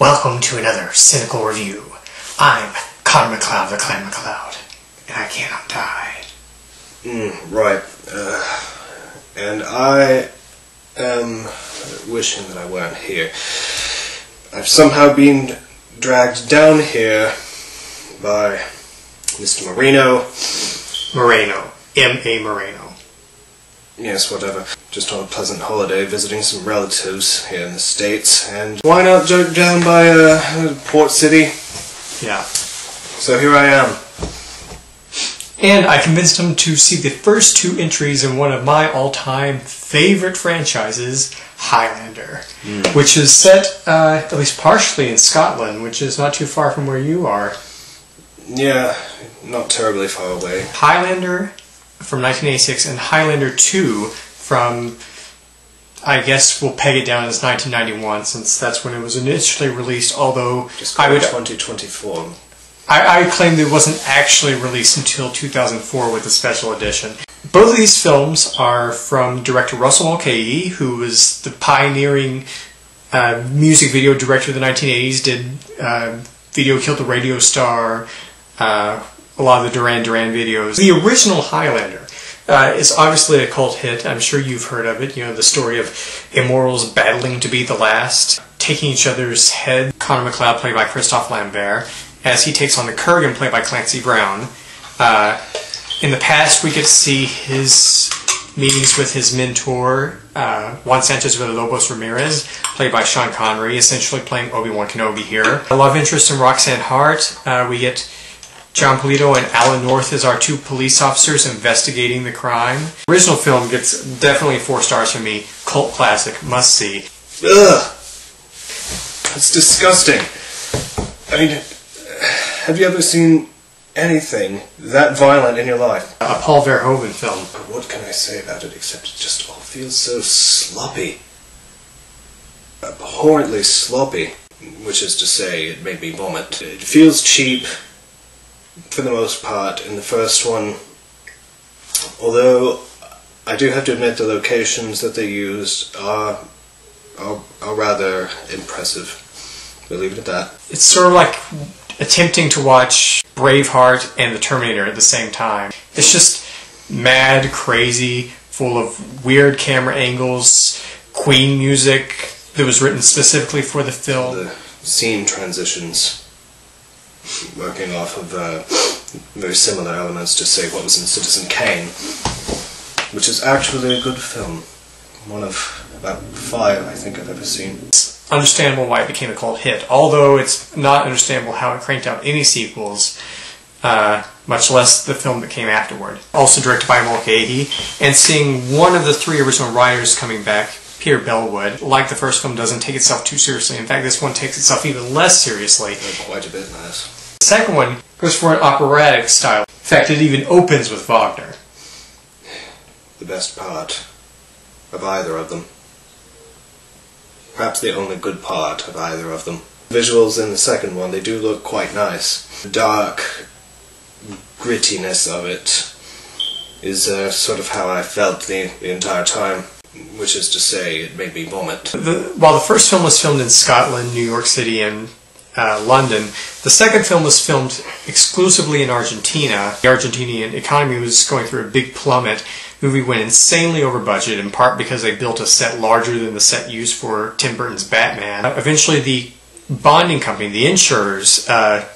Welcome to another Cine-cool review. I'm Connor McLeod, the Clan McLeod, and I cannot die. Right. And I am wishing that I weren't here. I've somehow been dragged down here by Mr. Moreno. Moreno. M.A. Moreno. Yes, whatever. Just on a pleasant holiday visiting some relatives here in the States, and why not jump down by Port City? Yeah. So here I am. And I convinced him to see the first two entries in one of my all-time favorite franchises, Highlander, which is set, at least partially in Scotland, which is not too far from where you are. Yeah, not terribly far away. Highlander from 1986 and Highlander 2 from, I guess we'll peg it down as 1991, since that's when it was initially released, although Just call it 2024. I claimed it wasn't actually released until 2004 with a special edition. Both of these films are from director Russell Mulcahy, who was the pioneering music video director of the 1980s, did Video Killed the Radio Star, a lot of the Duran Duran videos. The original Highlander is obviously a cult hit. I'm sure you've heard of it. You know, the story of immortals battling to be the last, taking each other's head. Connor McLeod, played by Christophe Lambert, as he takes on the Kurgan, played by Clancy Brown. In the past, we get to see his meetings with his mentor, Juan Sanchez Villalobos Ramirez, played by Sean Connery, essentially playing Obi-Wan Kenobi here. A love interest in Roxanne Hart. We get John Polito and Alan North as our two police officers investigating the crime. The original film gets definitely 4 stars from me. Cult classic, must see. Ugh! It's disgusting. I mean, have you ever seen anything that violent in your life? A Paul Verhoeven film. What can I say about it except it just all feels so sloppy. Abhorrently sloppy. Which is to say, it made me vomit. It feels cheap, for the most part, in the first one. Although, I do have to admit the locations that they used are rather impressive. We'll leave it at that. It's sort of like attempting to watch Braveheart and The Terminator at the same time. It's just mad, crazy, full of weird camera angles, Queen music that was written specifically for the film. The scene transitions, working off of very similar elements to, say, what was in Citizen Kane, which is actually a good film. One of about 5 I think I've ever seen. It's understandable why it became a cult hit, although it's not understandable how it cranked out any sequels, much less the film that came afterward. Also directed by Mulcahy, and seeing one of the 3 original writers coming back, Peter Bellwood, like the first film, doesn't take itself too seriously. In fact, this one takes itself even less seriously. Quite a bit nice. The second one goes for an operatic style. In fact, it even opens with Wagner. The best part of either of them. Perhaps the only good part of either of them. Visuals in the second one, they do look quite nice. The dark grittiness of it is sort of how I felt the entire time. Which is to say, it made me vomit. While the first film was filmed in Scotland, New York City, and London, the second film was filmed exclusively in Argentina. The Argentinian economy was going through a big plummet. The movie went insanely over budget, in part because they built a set larger than the set used for Tim Burton's Batman. Eventually, the bonding company, the insurers,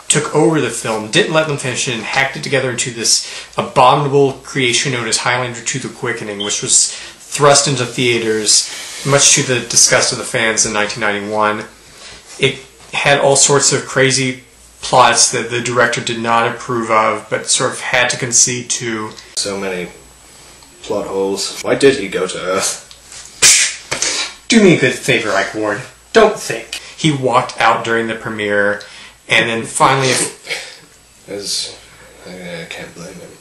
took over the film, didn't let them finish it, and hacked it together into this abominable creation known as Highlander 2: The Quickening, which was thrust into theaters, much to the disgust of the fans in 1991. It had all sorts of crazy plots that the director did not approve of, but sort of had to concede to. So many plot holes. Why did he go to Earth? Do me a good favor, Ike Ward. Don't think. He walked out during the premiere, and then finally... I can't blame him.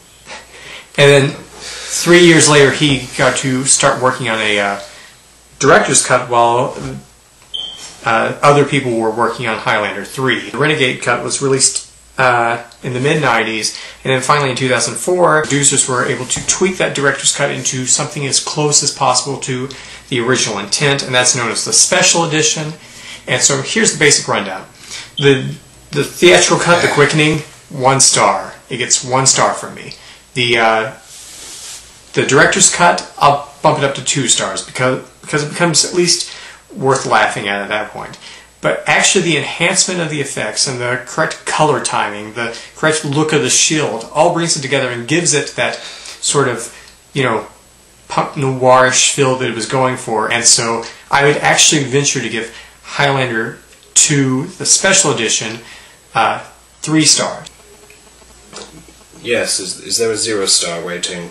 And then 3 years later, he got to start working on a director's cut while other people were working on Highlander 3. The Renegade cut was released in the mid-90s, and then finally in 2004, producers were able to tweak that director's cut into something as close as possible to the original intent, and that's known as the Special Edition. And so here's the basic rundown. The theatrical cut, The Quickening, 1 star. It gets 1 star from me. The director's cut, I'll bump it up to 2 stars because it becomes at least worth laughing at that point. But actually the enhancement of the effects and the correct color timing, the correct look of the shield, all brings it together and gives it that sort of, punk noirish feel that it was going for. And so I would actually venture to give Highlander 2, the special edition, 3 stars. Yes, is there a 0-star rating?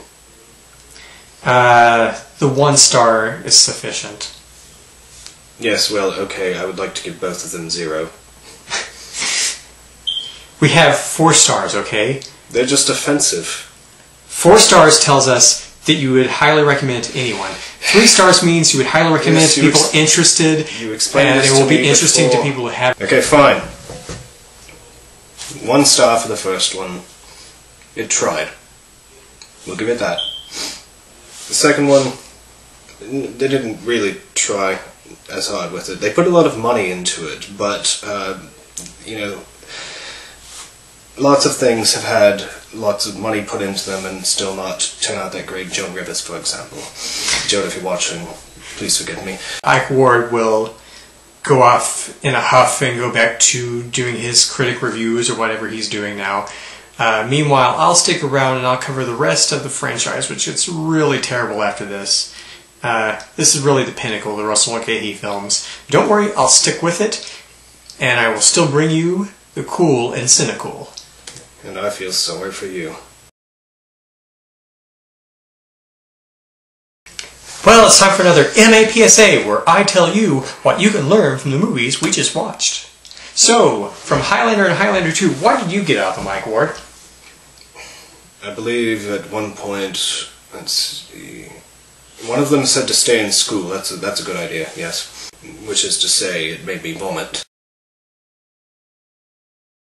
The 1 star is sufficient. Yes, well, okay, I would like to give both of them 0. We have 4 stars, okay? They're just offensive. 4 stars tells us that you would highly recommend it to anyone. 3 stars means you would highly recommend it to people interested, and it will be interesting to people who have... Okay, fine. 1 star for the first one. It tried. We'll give it that. The second one, they didn't really try as hard with it. They put a lot of money into it, but, lots of things have had lots of money put into them and still not turn out that great. Joan Rivers, for example. Joan, if you're watching, please forgive me. Ike Ward will go off in a huff and go back to doing his critic reviews or whatever he's doing now. Meanwhile, I'll stick around and I'll cover the rest of the franchise, which gets really terrible after this. This is really the pinnacle of the Russell Mulcahy films. Don't worry, I'll stick with it, and I will still bring you the cool and Cine-cool. And I feel sorry for you. Well, it's time for another MAPSA, where I tell you what you can learn from the movies we just watched. So, from Highlander and Highlander 2, what did you get out of them, Ike Ward? I believe at one point, let's see, one of them said to stay in school. That's a good idea, yes. Which is to say, it made me vomit.